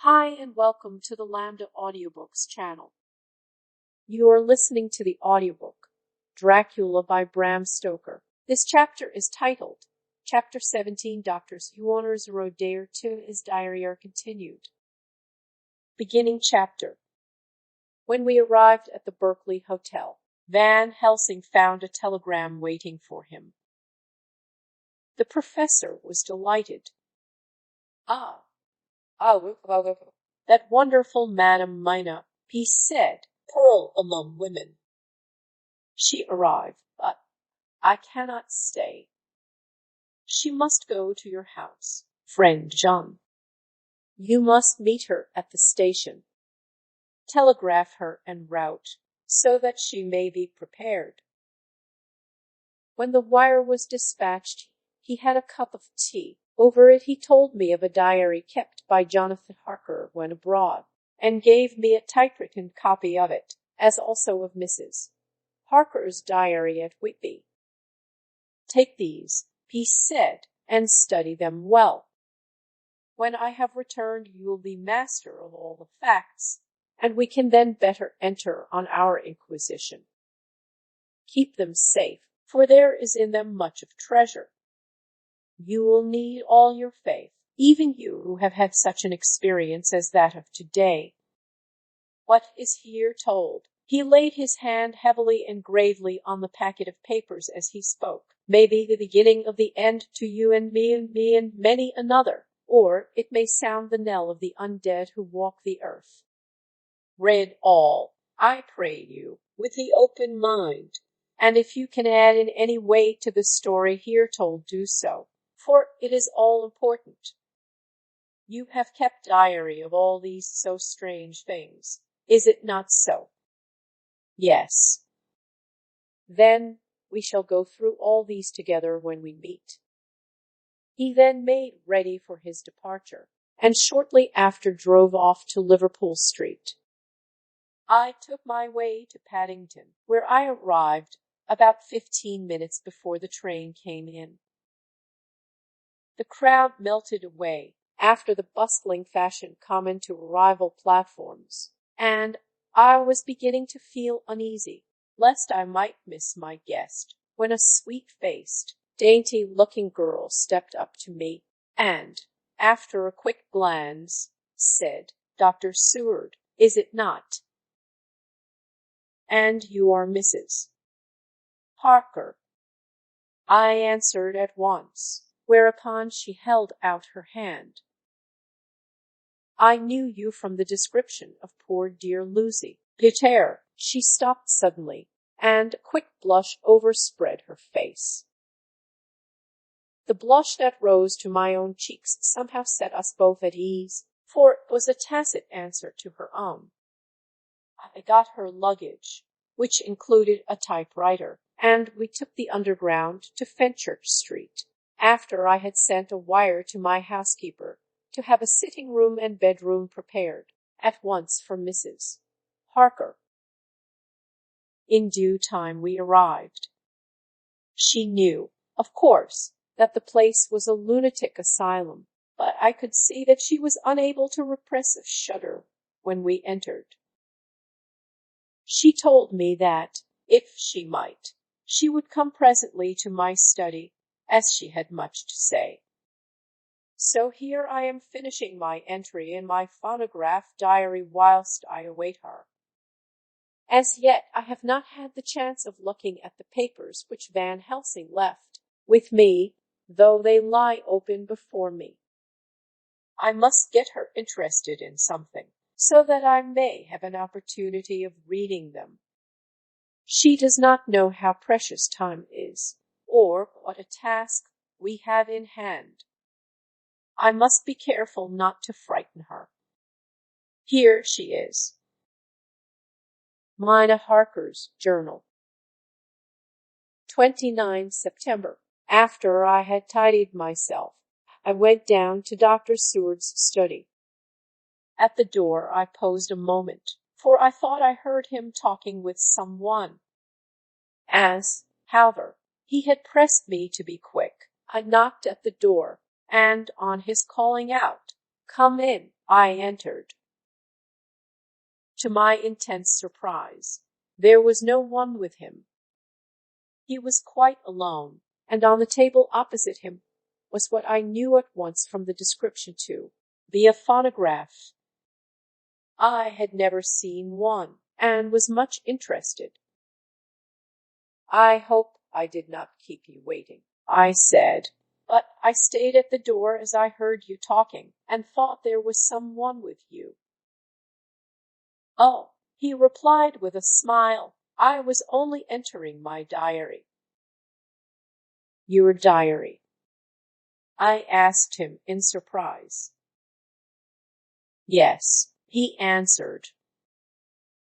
Hi and welcome to the Lambda Audiobooks channel. You are listening to the audiobook Dracula by Bram Stoker. This chapter is titled Chapter 17. Dr. SEWARD'S Road to his diary are continued. Beginning chapter. When we arrived at the Berkeley Hotel, Van Helsing found a telegram waiting for him. The professor was delighted. That wonderful Madame Mina, he said, pearl among women. She arrived, but I cannot stay. She must go to your house, friend Jean. You must meet her at the station. Telegraph her en route, so that she may be prepared. When the wire was dispatched, he had a cup of tea. Over it he told me of a diary kept by Jonathan Harker when abroad, and gave me a typewritten copy of it, as also of Mrs. Harker's diary at Whitby. Take these, he said, and study them well. When I have returned, you will be master of all the facts, and we can then better enter on our inquisition. Keep them safe, for there is in them much of treasure. You will need all your faith, even you who have had such an experience as that of today. What is here told? He laid his hand heavily and gravely on the packet of papers as he spoke. May be the beginning of the end to you and me and many another, or it may sound the knell of the undead who walk the earth. Read all, I pray you, with the open mind, and if you can add in any way to the story here told, do so, for it is all important. You have kept diary of all these so strange things, is it not so? Yes. Then we shall go through all these together when we meet. He then made ready for his departure, and shortly after drove off to Liverpool Street. I took my way to Paddington, where I arrived about 15 minutes before the train came in. The crowd melted away after the bustling fashion common to arrival platforms, and I was beginning to feel uneasy, lest I might miss my guest, when a sweet-faced, dainty-looking girl stepped up to me, and, after a quick glance, said, Dr. Seward, is it not? And you are Mrs. Harker. I answered at once, whereupon she held out her hand. I knew you from the description of poor dear Lucy. Peter, she stopped suddenly, and a quick blush overspread her face. The blush that rose to my own cheeks somehow set us both at ease, for it was a tacit answer to her own. I got her luggage, which included a typewriter, and we took the Underground to Fenchurch Street, after I had sent a wire to my housekeeper to have a sitting-room and bedroom prepared at once for Mrs. Harker. In due time we arrived. She knew, of course, that the place was a lunatic asylum, but I could see that she was unable to repress a shudder when we entered. She told me that, if she might, she would come presently to my study, as she had much to say. So here I am finishing my entry in my phonograph diary whilst I await her. As yet I have not had the chance of looking at the papers which Van Helsing left with me, though they lie open before me. I must get her interested in something, so that I may have an opportunity of reading them. She does not know how precious time is, or what a task we have in hand. I must be careful not to frighten her. Here she is. Mina Harker's Journal. 29 September. After I had tidied myself, I went down to Dr. Seward's study. At the door I paused a moment, for I thought I heard him talking with someone. As, however, he had pressed me to be quick, I knocked at the door, and on his calling out, "Come in," I entered. To my intense surprise, there was no one with him. He was quite alone, and on the table opposite him was what I knew at once from the description to be a phonograph. I had never seen one, and was much interested. "I hope I did not keep you waiting," I said, "but I stayed at the door as I heard you talking, and thought there was some one with you." "Oh," he replied with a smile, "I was only entering my diary." "Your diary?" I asked him in surprise. "Yes," he answered.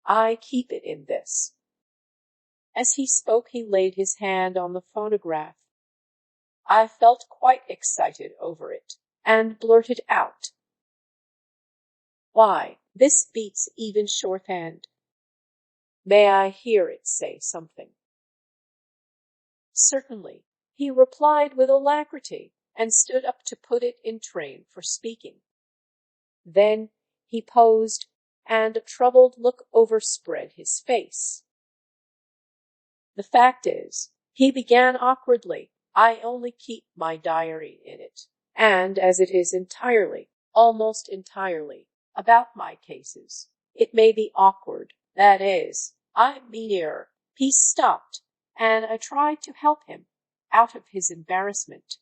"I keep it in this." As he spoke, he laid his hand on the phonograph. I felt quite excited over it, and blurted out, "Why, this beats even shorthand. May I hear it say something?" "Certainly," he replied with alacrity, and stood up to put it in train for speaking. Then he paused, and a troubled look overspread his face. "The fact is," he began awkwardly, "I only keep my diary in it, and as it is entirely, almost entirely, about my cases, it may be awkward. That is, I mean here." He stopped, and I tried to help him out of his embarrassment.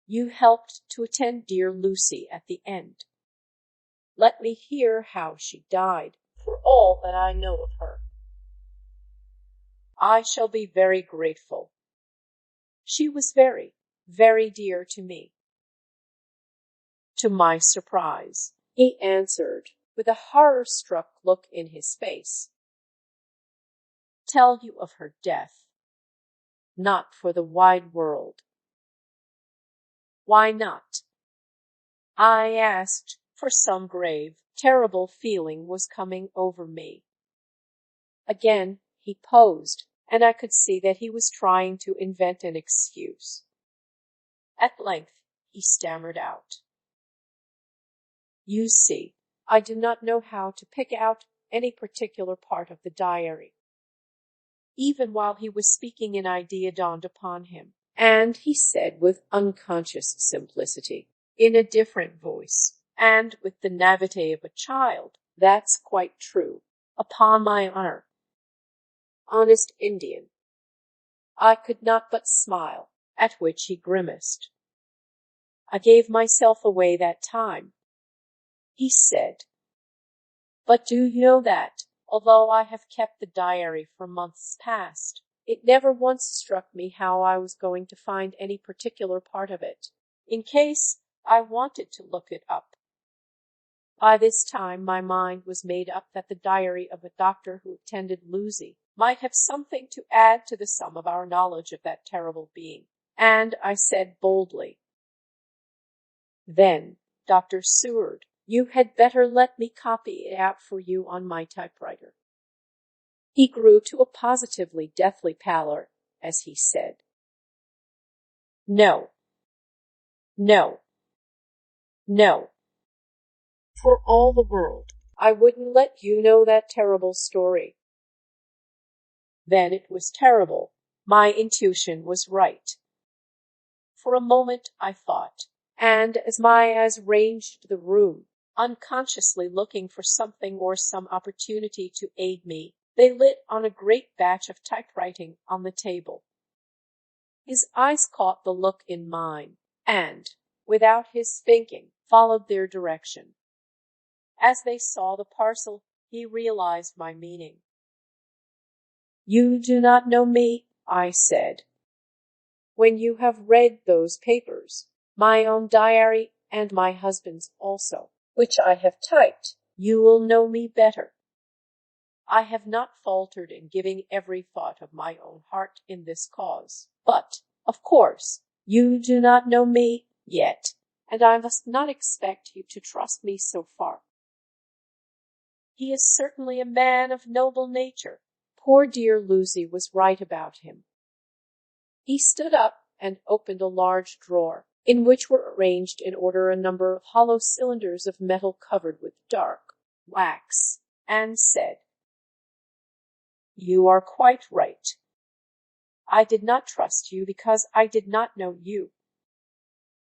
"You helped to attend dear Lucy at the end. Let me hear how she died, for all that I know of her." "I shall be very grateful. She was very, very dear to me." To my surprise, he answered, with a horror-struck look in his face, "Tell you of her death? Not for the wide world." "Why not?" I asked, for some grave, terrible feeling was coming over me. Again he paused, and I could see that he was trying to invent an excuse. At length he stammered out, "You see, I do not know how to pick out any particular part of the diary." Even while he was speaking, an idea dawned upon him, and he said with unconscious simplicity, in a different voice, and with the naivete of a child, "That's quite true, upon my honor. Honest Indian." I could not but smile, at which he grimaced. "I gave myself away that time," he said. "But do you know that, although I have kept the diary for months past, it never once struck me how I was going to find any particular part of it, in case I wanted to look it up. By this time my mind was made up that the diary of a doctor who attended Lucy might have something to add to the sum of our knowledge of that terrible being, and I said boldly, "Then, Dr. Seward, you had better let me copy it out for you on my typewriter." He grew to a positively deathly pallor as he said, "No, no, no. For all the world, I wouldn't let you know that terrible story." Then it was terrible. My intuition was right. For a moment I thought, and as my eyes ranged the room, unconsciously looking for something or some opportunity to aid me, they lit on a great batch of typewriting on the table. His eyes caught the look in mine, and, without his thinking, followed their direction. As they saw the parcel, he realized my meaning. "You do not know me," I said. "When you have read those papers, my own diary and my husband's also, which I have typed, you will know me better. I have not faltered in giving every thought of my own heart in this cause, but, of course, you do not know me yet, and I must not expect you to trust me so far. He is certainly a man of noble nature. Poor dear Lucy was right about him." He stood up and opened a large drawer, in which were arranged in order a number of hollow cylinders of metal covered with dark wax, and said, "You are quite right. I did not trust you because I did not know you.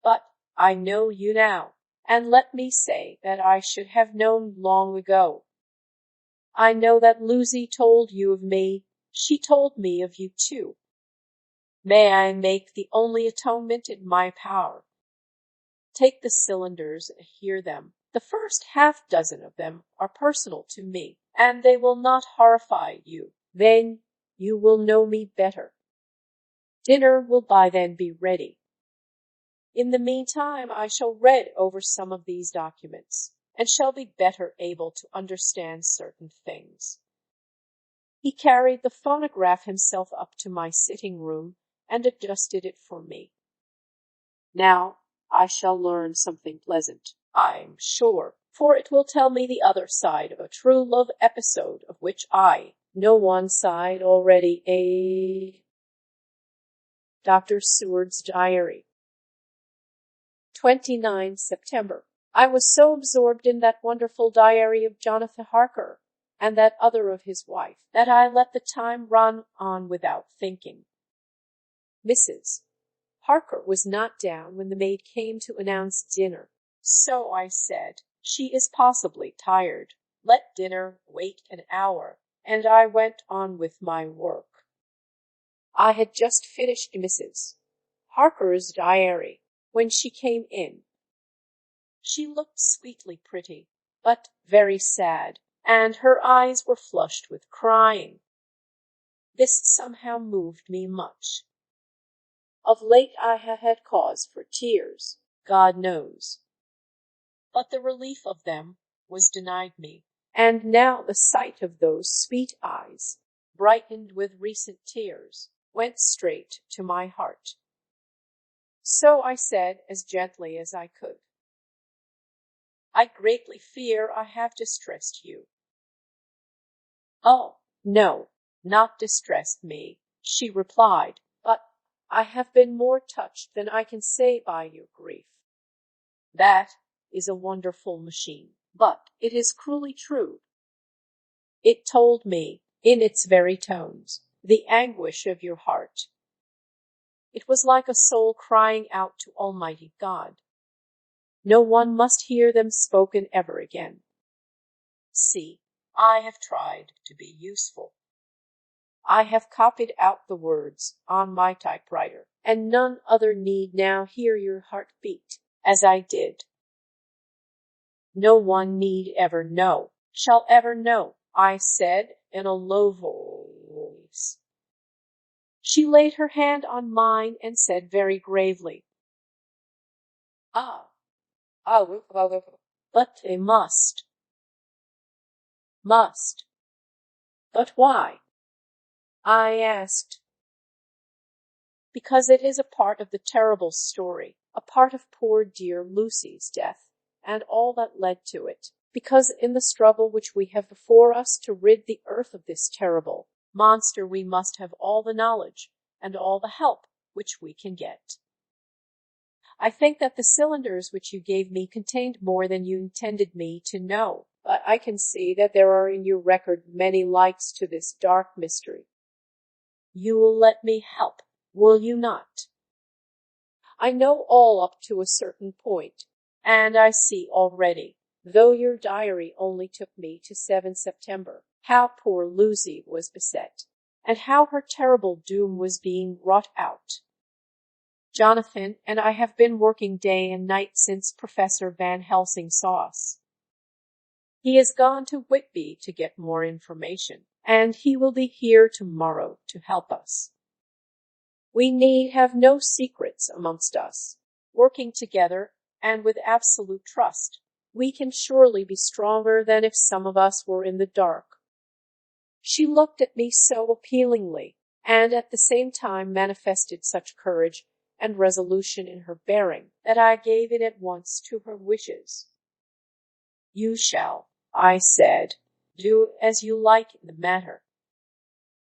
But I know you now, and let me say that I should have known long ago. I know that Lucy told you of me. She told me of you too. May I make the only atonement in my power? Take the cylinders and hear them. The first half-dozen of them are personal to me, and they will not horrify you. Then you will know me better. Dinner will by then be ready. In the meantime, I shall read over some of these documents, and shall be better able to understand certain things." He carried the phonograph himself up to my sitting-room and adjusted it for me. "Now I shall learn something pleasant, I'm sure, for it will tell me the other side of a true love episode of which I know one side already. Dr. Seward's Diary. 29 September. I was so absorbed in that wonderful diary of Jonathan Harker and that other of his wife that I let the time run on without thinking. Mrs. Harker was not down when the maid came to announce dinner, so I said, "She is possibly tired. Let dinner wait an hour," and I went on with my work. I had just finished Mrs. Harker's diary when she came in. She looked sweetly pretty, but very sad, and her eyes were flushed with crying. This somehow moved me much. Of late I have had cause for tears, God knows, but the relief of them was denied me, and now the sight of those sweet eyes, brightened with recent tears, went straight to my heart. So I said as gently as I could, "I greatly fear I have distressed you." "Oh, no, not distressed me," she replied, "but I have been more touched than I can say by your grief. That is a wonderful machine, but it is cruelly true. It told me, in its very tones, the anguish of your heart. It was like a soul crying out to Almighty God. No one must hear them spoken ever again. See, I have tried to be useful. I have copied out the words on my typewriter, and none other need now hear your heart beat as I did. No one need ever know, shall ever know," I said in a low voice. She laid her hand on mine and said very gravely, but they must. Must. But why?" I asked. "Because it is a part of the terrible story, a part of poor dear Lucy's death, and all that led to it. Because in the struggle which we have before us to rid the earth of this terrible monster, we must have all the knowledge and all the help which we can get. I think that the cylinders which you gave me contained more than you intended me to know, but I can see that there are in your record many lights to this dark mystery. You will let me help, will you not? I know all up to a certain point, and I see already, though your diary only took me to 7 September, how poor Lucy was beset, and how her terrible doom was being wrought out. Jonathan and I have been working day and night since Professor Van Helsing saw us. He has gone to Whitby to get more information, and he will be here tomorrow to help us. We need have no secrets amongst us. Working together, and with absolute trust, we can surely be stronger than if some of us were in the dark." She looked at me so appealingly, and at the same time manifested such courage and resolution in her bearing, that I gave in at once to her wishes. "You shall," I said, "do as you like in the matter.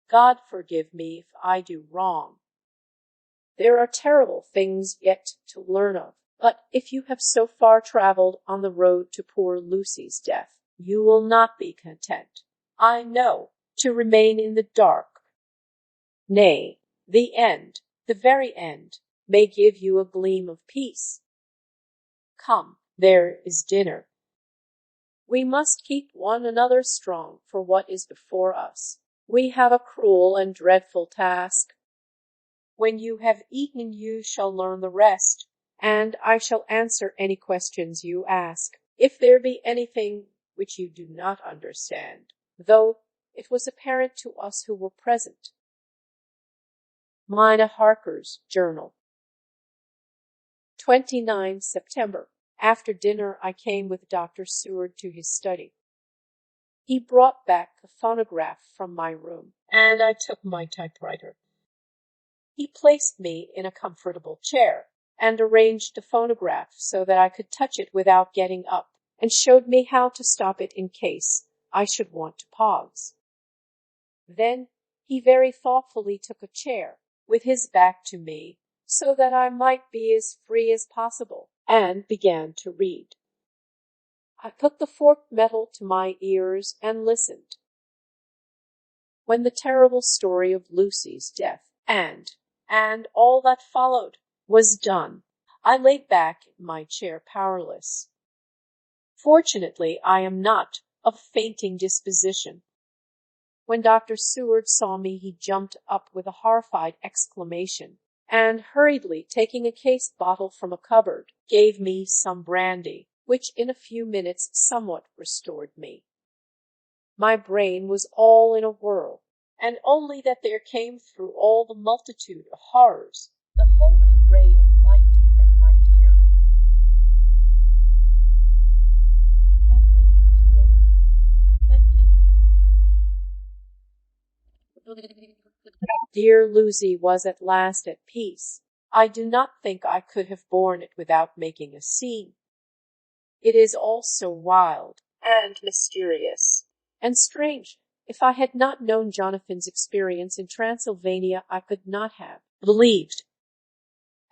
God forgive me if I do wrong. There are terrible things yet to learn of, but if you have so far travelled on the road to poor Lucy's death, you will not be content, I know, to remain in the dark. Nay, the end, the very end, may give you a gleam of peace. Come, there is dinner. We must keep one another strong for what is before us. We have a cruel and dreadful task. When you have eaten, you shall learn the rest, and I shall answer any questions you ask, if there be anything which you do not understand, though it was apparent to us who were present. Mina Harker's Journal. 29 September. After dinner, I came with Dr. Seward to his study. He brought back a phonograph from my room, and I took my typewriter. He placed me in a comfortable chair, and arranged the phonograph so that I could touch it without getting up, and showed me how to stop it in case I should want to pause. Then he very thoughtfully took a chair, with his back to me, so that I might be as free as possible, and began to read. I put the forked metal to my ears and listened. When the terrible story of Lucy's death and all that followed was done, I lay back in my chair powerless. Fortunately, I am not of fainting disposition. When Dr. Seward saw me, he jumped up with a horrified exclamation, and hurriedly taking a case bottle from a cupboard, gave me some brandy, which in a few minutes somewhat restored me. My brain was all in a whirl, and only that there came through all the multitude of horrors the holy ray of light that my dear, dear Lucy was at last at peace. I do not think I could have borne it without making a scene. It is all so wild and mysterious and strange. If I had not known Jonathan's experience in Transylvania, I could not have believed.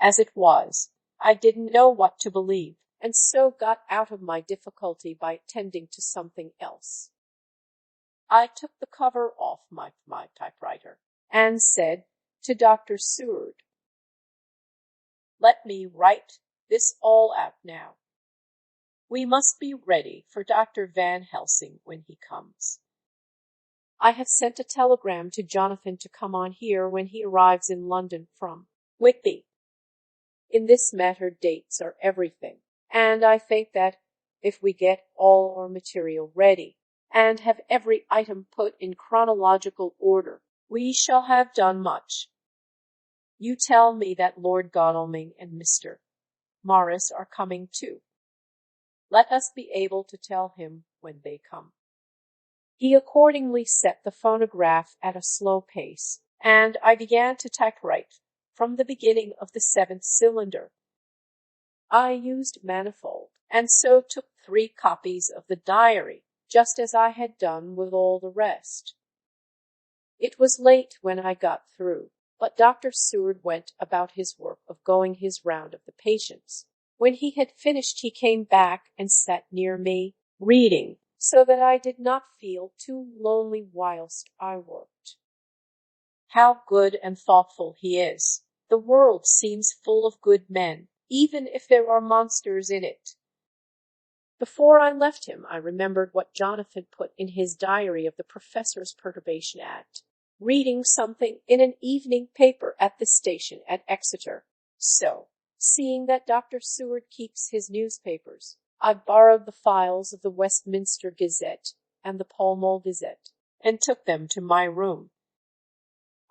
As it was, I didn't know what to believe, and so got out of my difficulty by attending to something else. I took the cover off my typewriter and said to Dr. Seward, "Let me write this all out now. We must be ready for Dr. Van Helsing when he comes. I have sent a telegram to Jonathan to come on here when he arrives in London from Whitby. In this matter, dates are everything, and I think that if we get all our material ready, and have every item put in chronological order, we shall have done much. You tell me that Lord Godalming and Mr. Morris are coming too. Let us be able to tell him when they come." He accordingly set the phonograph at a slow pace, and I began to typewrite from the beginning of the 7th cylinder. I used manifold, and so took 3 copies of the diary, just as I had done with all the rest. It was late when I got through, but Dr. Seward went about his work of going his round of the patients. When he had finished, he came back and sat near me, reading, so that I did not feel too lonely whilst I worked. How good and thoughtful he is! The world seems full of good men, even if there are monsters in it. Before I left him, I remembered what Jonathan put in his diary of the professor's perturbation at reading something in an evening paper at the station at Exeter. So, seeing that Dr. Seward keeps his newspapers, I borrowed the files of the Westminster Gazette and the Pall Mall Gazette, and took them to my room.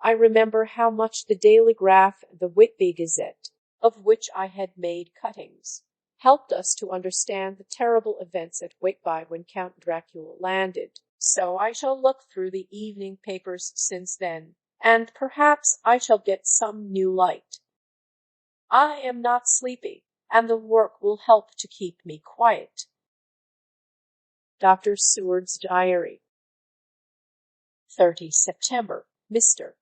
I remember how much the Daily Graph and the Whitby Gazette, of which I had made cuttings, helped us to understand the terrible events at Whitby when Count Dracula landed. So I shall look through the evening papers since then, and perhaps I shall get some new light. I am not sleepy, and the work will help to keep me quiet. Dr. Seward's Diary. 30 September. Mr.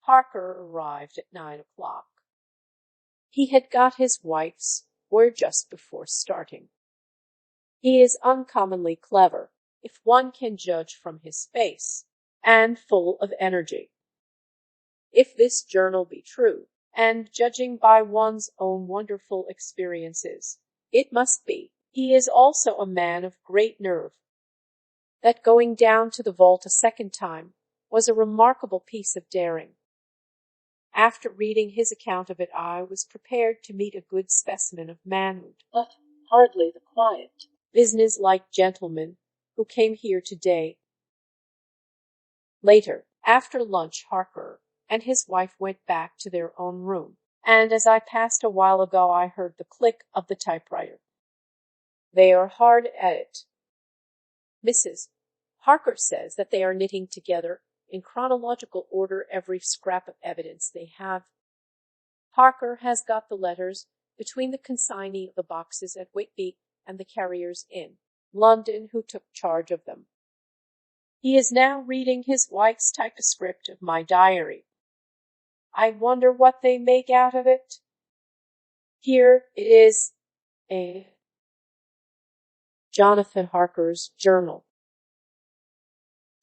Harker arrived at 9 o'clock. He had got his wife's word just before starting. He is uncommonly clever, if one can judge from his face, and full of energy. If this journal be true, and judging by one's own wonderful experiences, it must be, he is also a man of great nerve. That going down to the vault a second time was a remarkable piece of daring. After reading his account of it, I was prepared to meet a good specimen of manhood, but hardly the quiet, business-like gentleman who came here today. Later, after lunch, Harker and his wife went back to their own room, and as I passed a while ago, I heard the click of the typewriter. They are hard at it. Mrs. Harker says that they are knitting together in chronological order every scrap of evidence they have. Harker has got the letters between the consignee of the boxes at Whitby and the carriers in London who took charge of them. He is now reading his wife's typoscript of my diary. I wonder what they make out of it. Here it is, a Jonathan Harker's journal.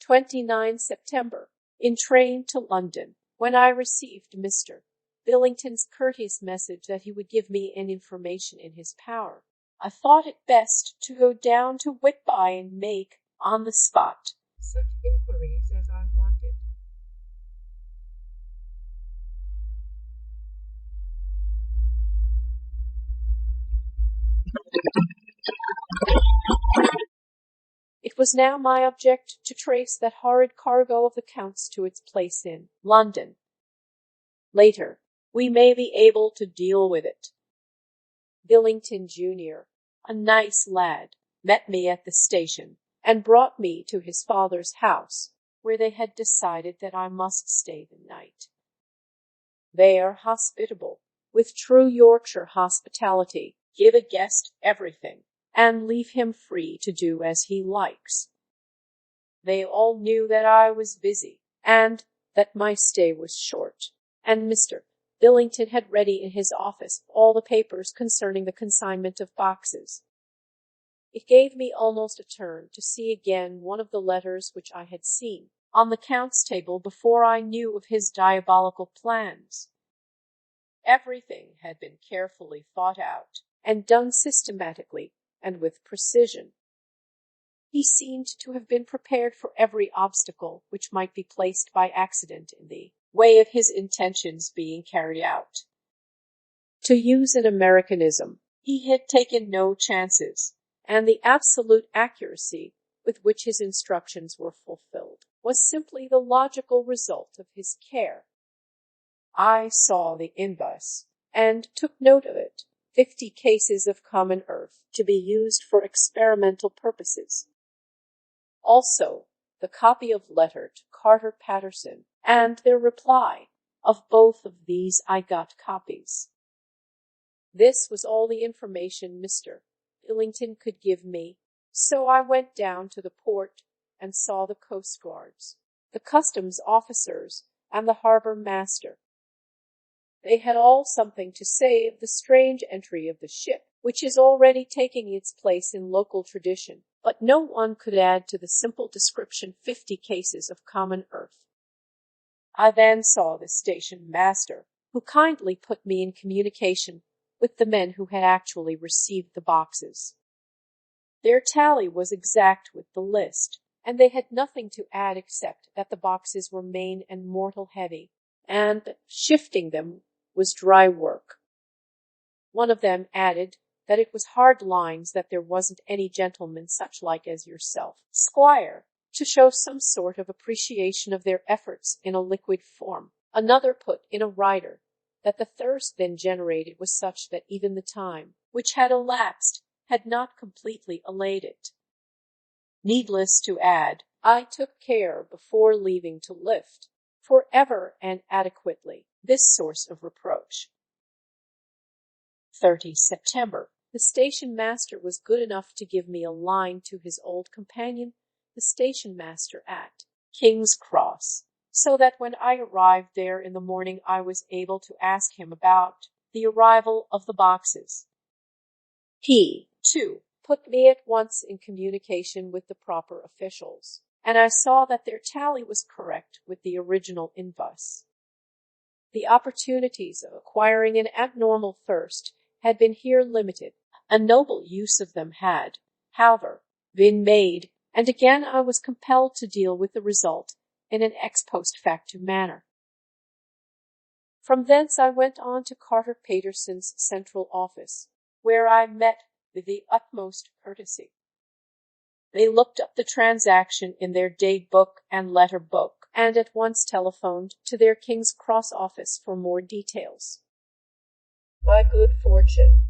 29 September. In train to London, when I received Mr. Billington's courteous message that he would give me any information in his power, I thought it best to go down to Whitby and make, on the spot, such inquiries as I wanted. It was now my object to trace that horrid cargo of the Count's to its place in London. Later, we may be able to deal with it. Billington, Jr., a nice lad, met me at the station and brought me to his father's house, where they had decided that I must stay the night. They are hospitable, with true Yorkshire hospitality, give a guest everything, and leave him free to do as he likes. They all knew that I was busy, and that my stay was short, and Mr. Billington had ready in his office all the papers concerning the consignment of boxes. It gave me almost a turn to see again one of the letters which I had seen on the Count's table before I knew of his diabolical plans. Everything had been carefully thought out, and done systematically and with precision. He seemed to have been prepared for every obstacle which might be placed by accident in the way of his intentions being carried out. To use an Americanism, he had taken no chances, and the absolute accuracy with which his instructions were fulfilled was simply the logical result of his care. I saw the invoice, and took note of it. 50 cases of common earth to be used for experimental purposes. Also, the copy of letter to Carter Patterson and their reply. Of both of these I got copies. This was all the information Mr. Billington could give me, so I went down to the port and saw the coast guards, the customs officers, and the harbor master. They had all something to say of the strange entry of the ship, which is already taking its place in local tradition, but no one could add to the simple description 50 cases of common earth. I then saw the station master, who kindly put me in communication with the men who had actually received the boxes. Their tally was exact with the list, and they had nothing to add except that the boxes were main and mortal heavy, and that shifting them was dry work. One of them added that it was hard lines, that there wasn't any gentleman such like as yourself, Squire, to show some sort of appreciation of their efforts in a liquid form. Another put in a writer that the thirst then generated was such that even the time which had elapsed had not completely allayed it. Needless to add, I took care before leaving to lift, for ever and adequately, this source of reproach. 30 September. The station master was good enough to give me a line to his old companion, the station master at King's Cross, so that when I arrived there in the morning I was able to ask him about the arrival of the boxes. He, too, put me at once in communication with the proper officials, and I saw that their tally was correct with the original invoice. The opportunities of acquiring an abnormal thirst had been here limited. A noble use of them had, however, been made, and again I was compelled to deal with the result in an ex post factum manner. From thence I went on to Carter Paterson's central office, where I met with the utmost courtesy. They looked up the transaction in their date book and letter book, and at once telephoned to their King's Cross office for more details. By good fortune,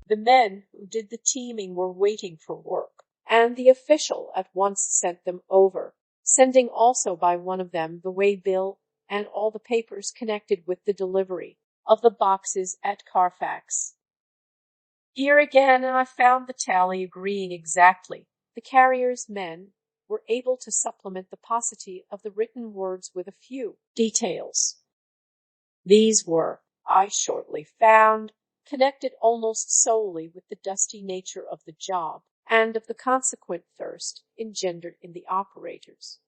the men who did the teaming were waiting for work, and the official at once sent them over, sending also by one of them the way bill and all the papers connected with the delivery of the boxes at Carfax. Here again I found the tally agreeing exactly. The carrier's men were able to supplement the paucity of the written words with a few details. These were, I shortly found, connected almost solely with the dusty nature of the job and of the consequent thirst engendered in the operators.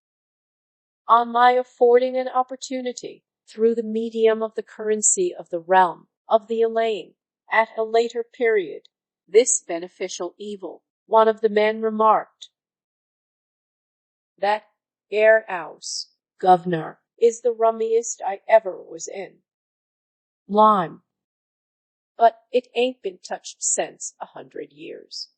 On my affording an opportunity, through the medium of the currency of the realm, of the allaying, at a later period, this beneficial evil, one of the men remarked, "That house, governor, is the rummiest I ever was in. Lime. But it ain't been touched since 100 years.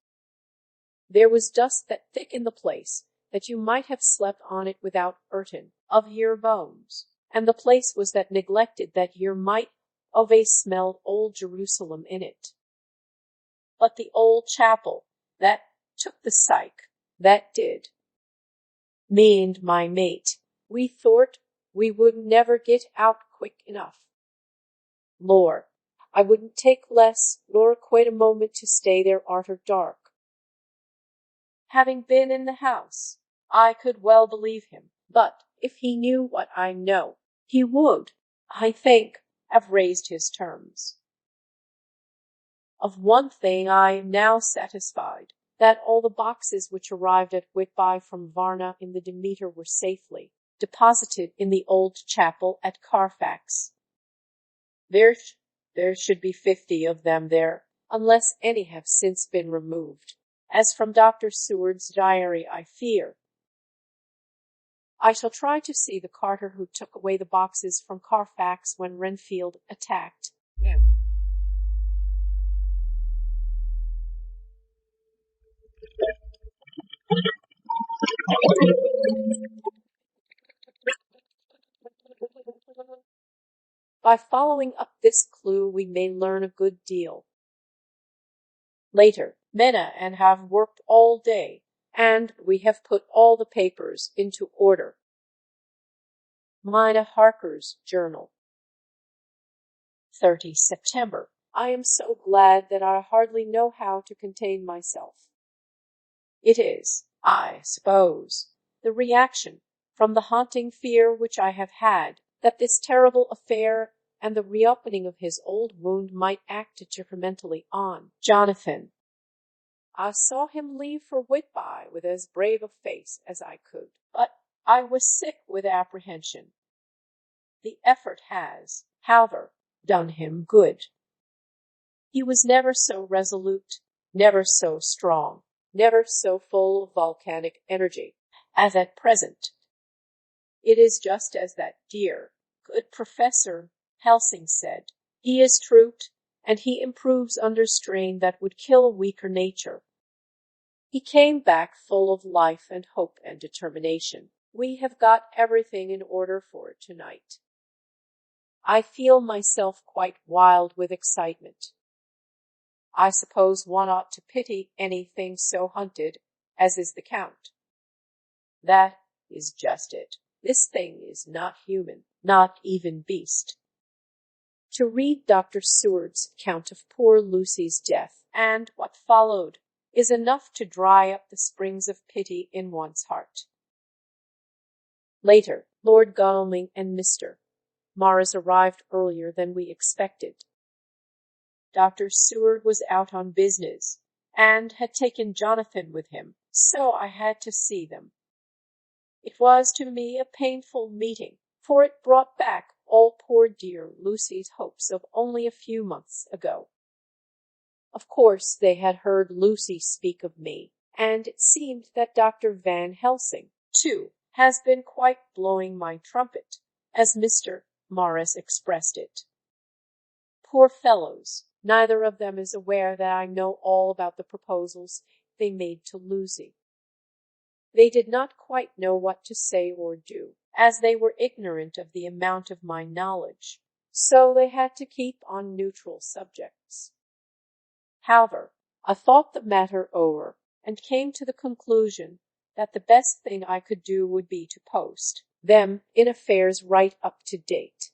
There was dust that thick in the place that you might have slept on it without hurtin' of your bones, and the place was that neglected that yer might of a smelled old Jerusalem in it. But the old chapel, that took the psych, that did. Me and my mate, we thort we would never get out quick enough. Lor, I wouldn't take less nor quite a moment to stay there arter dark." Having been in the house, I could well believe him, but if he knew what I know, he would, I think, have raised his terms. Of one thing I am now satisfied, that all the boxes which arrived at Whitby from Varna in the Demeter were safely deposited in the old chapel at Carfax. There should be 50 of them there, unless any have since been removed, as from Dr. Seward's diary I fear. I shall try to see the carter who took away the boxes from Carfax when Renfield attacked him. By following up this clue, we may learn a good deal. Later, Mena and have worked all day, and we have put all the papers into order. Mina Harker's Journal. 30 September. I am so glad that I hardly know how to contain myself. It is, I suppose, the reaction from the haunting fear which I have had that this terrible affair and the reopening of his old wound might act detrimentally on Jonathan. I saw him leave for Whitby with as brave a face as I could, but I was sick with apprehension. The effort has, however, done him good. He was never so resolute, never so strong, never so full of volcanic energy as at present. It is just as that dear, good Professor Helsing said, he is truth, and he improves under strain that would kill a weaker nature. He came back full of life and hope and determination. We have got everything in order for it tonight. I feel myself quite wild with excitement. I suppose one ought to pity anything so hunted as is the Count. That is just it. This thing is not human, not even beast. To read Dr. Seward's account of poor Lucy's death, and what followed, is enough to dry up the springs of pity in one's heart. Later, Lord Godalming and Mr. Morris arrived earlier than we expected. Dr. Seward was out on business, and had taken Jonathan with him, so I had to see them. It was to me a painful meeting, for it brought back all poor dear Lucy's hopes of only a few months ago. Of course they had heard Lucy speak of me, and it seemed that Dr. Van Helsing, too, has been quite blowing my trumpet, as Mr. Morris expressed it. Poor fellows, neither of them is aware that I know all about the proposals they made to Lucy. They did not quite know what to say or do, as they were ignorant of the amount of my knowledge, so they had to keep on neutral subjects. However, I thought the matter over, and came to the conclusion that the best thing I could do would be to post them in affairs right up to date.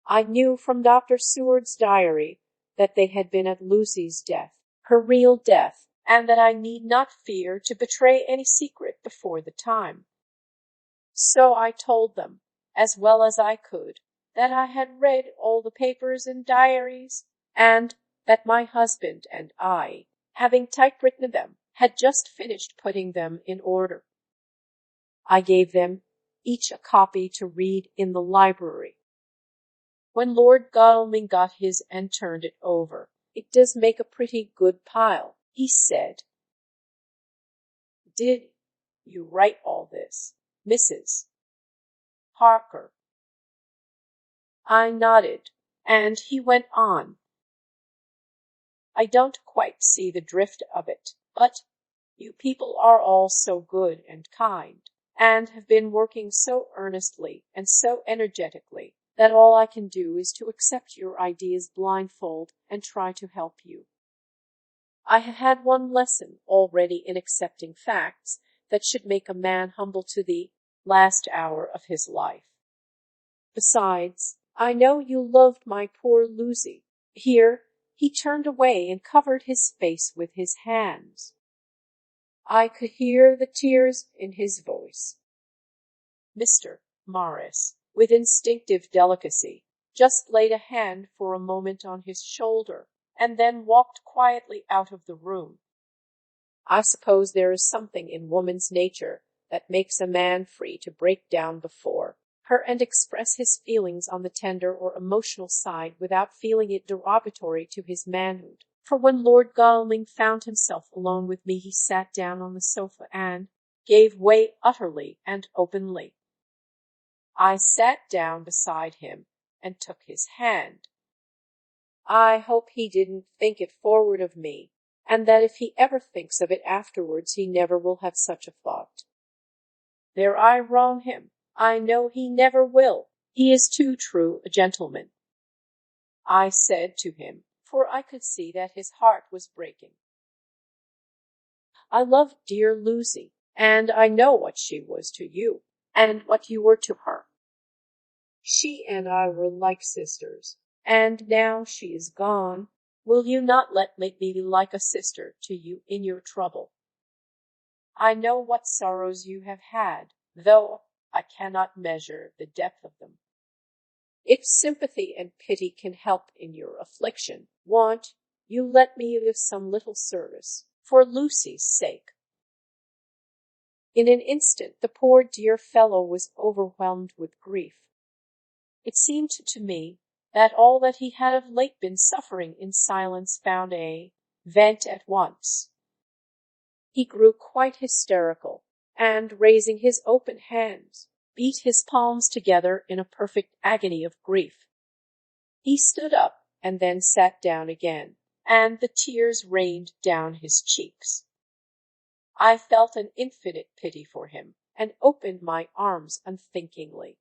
I knew from Dr. Seward's diary that they had been at Lucy's death, her real death, and that I need not fear to betray any secret before the time. So I told them, as well as I could, that I had read all the papers and diaries, and that my husband and I, having typewritten them, had just finished putting them in order. I gave them each a copy to read in the library. When Lord Godalming got his and turned it over, "It does make a pretty good pile," he said. "Did you write all this, Mrs. Parker?" I nodded, and he went on. "I don't quite see the drift of it, but you people are all so good and kind, and have been working so earnestly and so energetically, that all I can do is to accept your ideas blindfold and try to help you. I have had one lesson already in accepting facts that should make a man humble to the last hour of his life. Besides, I know you loved my poor Lucy." Here he turned away and covered his face with his hands. I could hear the tears in his voice. Mr. Morris, with instinctive delicacy, just laid a hand for a moment on his shoulder, and then walked quietly out of the room. I suppose there is something in woman's nature that makes a man free to break down before her and express his feelings on the tender or emotional side without feeling it derogatory to his manhood. For when Lord Godalming found himself alone with me, he sat down on the sofa and gave way utterly and openly. I sat down beside him and took his hand. I hope he didn't think it forward of me, and that if he ever thinks of it afterwards, he never will have such a thought. There I wrong him. I know he never will. He is too true a gentleman, I said to him, for I could see that his heart was breaking. I loved dear Lucy, and I know what she was to you, and what you were to her. She and I were like sisters, and now she is gone, will you not let me be like a sister to you in your trouble? I know what sorrows you have had, though I cannot measure the depth of them. If sympathy and pity can help in your affliction, won't you let me give some little service, for Lucy's sake?" In an instant the poor dear fellow was overwhelmed with grief. It seemed to me that all that he had of late been suffering in silence found a vent at once. He grew quite hysterical, and, raising his open hands, beat his palms together in a perfect agony of grief. He stood up and then sat down again, and the tears rained down his cheeks. I felt an infinite pity for him, and opened my arms unthinkingly.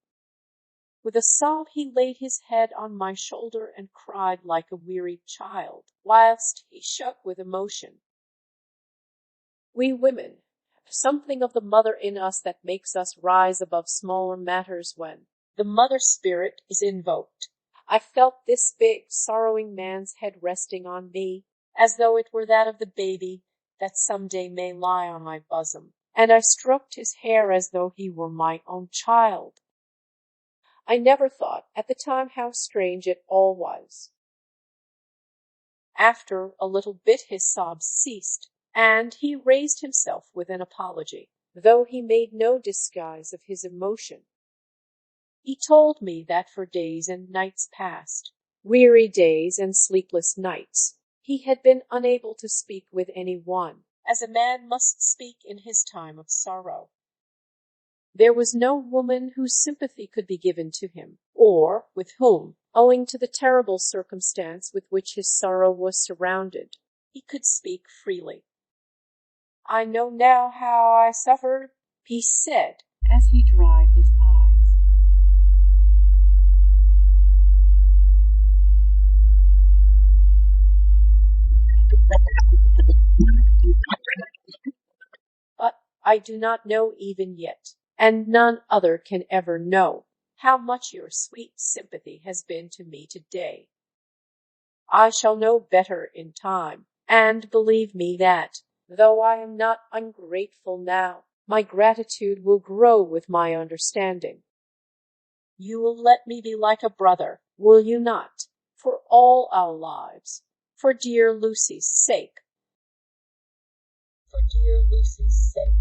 With a sob he laid his head on my shoulder and cried like a wearied child, whilst he shook with emotion. We women have something of the mother in us that makes us rise above smaller matters when the mother spirit is invoked. I felt this big, sorrowing man's head resting on me, as though it were that of the baby that someday may lie on my bosom, and I stroked his hair as though he were my own child. I never thought at the time how strange it all was. After a little bit his sobs ceased, and he raised himself with an apology, though he made no disguise of his emotion. He told me that for days and nights past, weary days and sleepless nights, he had been unable to speak with any one, as a man must speak in his time of sorrow. There was no woman whose sympathy could be given to him, or with whom, owing to the terrible circumstance with which his sorrow was surrounded, he could speak freely. "I know now how I suffered," he said, as he dried his eyes. But I do not know even yet, and none other can ever know, how much your sweet sympathy has been to me today. I shall know better in time, and believe me that, though I am not ungrateful now, my gratitude will grow with my understanding. You will let me be like a brother, will you not, for all our lives, for dear Lucy's sake? For dear Lucy's sake.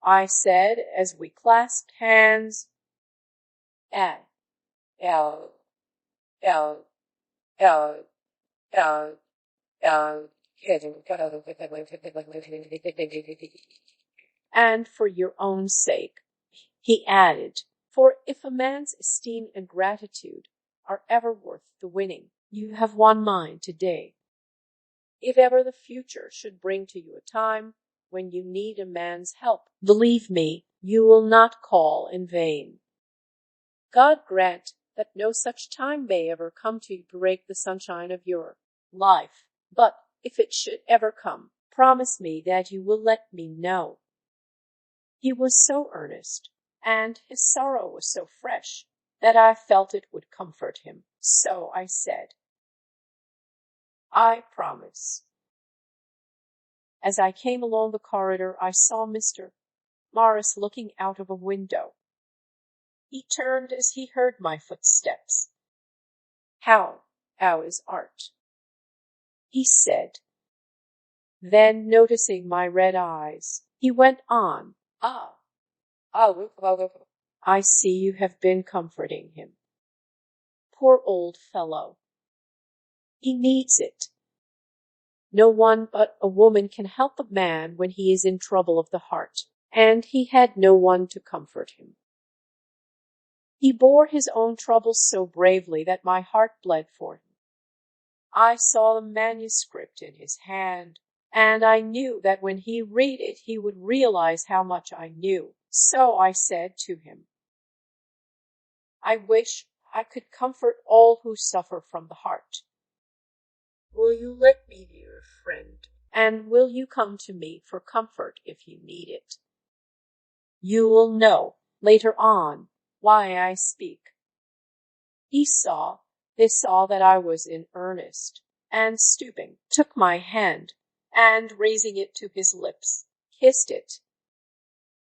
I said as we clasped hands. And L L L L L and for your own sake, he added, for if a man's esteem and gratitude are ever worth the winning, you have won mine today. If ever the future should bring to you a time when you need a man's help, believe me, you will not call in vain. God grant that no such time may ever come to break the sunshine of your life, but if it should ever come, promise me that you will let me know. He was so earnest, and his sorrow was so fresh, that I felt it would comfort him. So I said, I promise. As I came along the corridor, I saw Mr. Morris looking out of a window. He turned as he heard my footsteps. How is Art? He said. Then, noticing my red eyes, he went on. I see you have been comforting him. Poor old fellow. He needs it. No one but a woman can help a man when he is in trouble of the heart, and he had no one to comfort him. He bore his own troubles so bravely that my heart bled for him. I saw the manuscript in his hand, and I knew that when he read it he would realize how much I knew. So I said to him, I wish I could comfort all who suffer from the heart. Will you let me be your friend, and will you come to me for comfort if you need it? You will know later on why I speak. They saw that I was in earnest, and stooping, took my hand, and raising it to his lips, kissed it.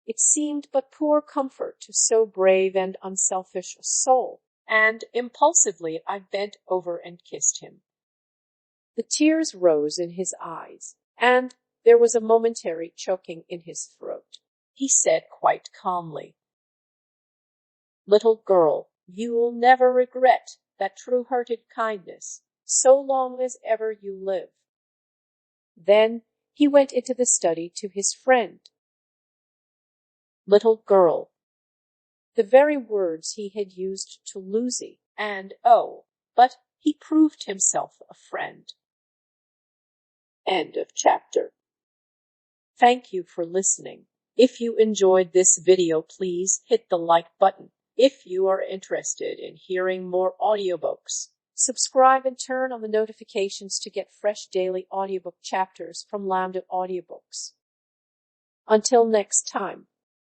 It seemed but poor comfort to so brave and unselfish a soul, and impulsively I bent over and kissed him. The tears rose in his eyes, and there was a momentary choking in his throat. He said quite calmly, Little girl, you will never regret that true-hearted kindness, so long as ever you live. Then he went into the study to his friend. Little girl, the very words he had used to Lucy, and but he proved himself a friend. End of chapter. Thank you for listening. If you enjoyed this video, please hit the like button. If you are interested in hearing more audiobooks, subscribe and turn on the notifications to get fresh daily audiobook chapters from Lambda Audiobooks. Until next time.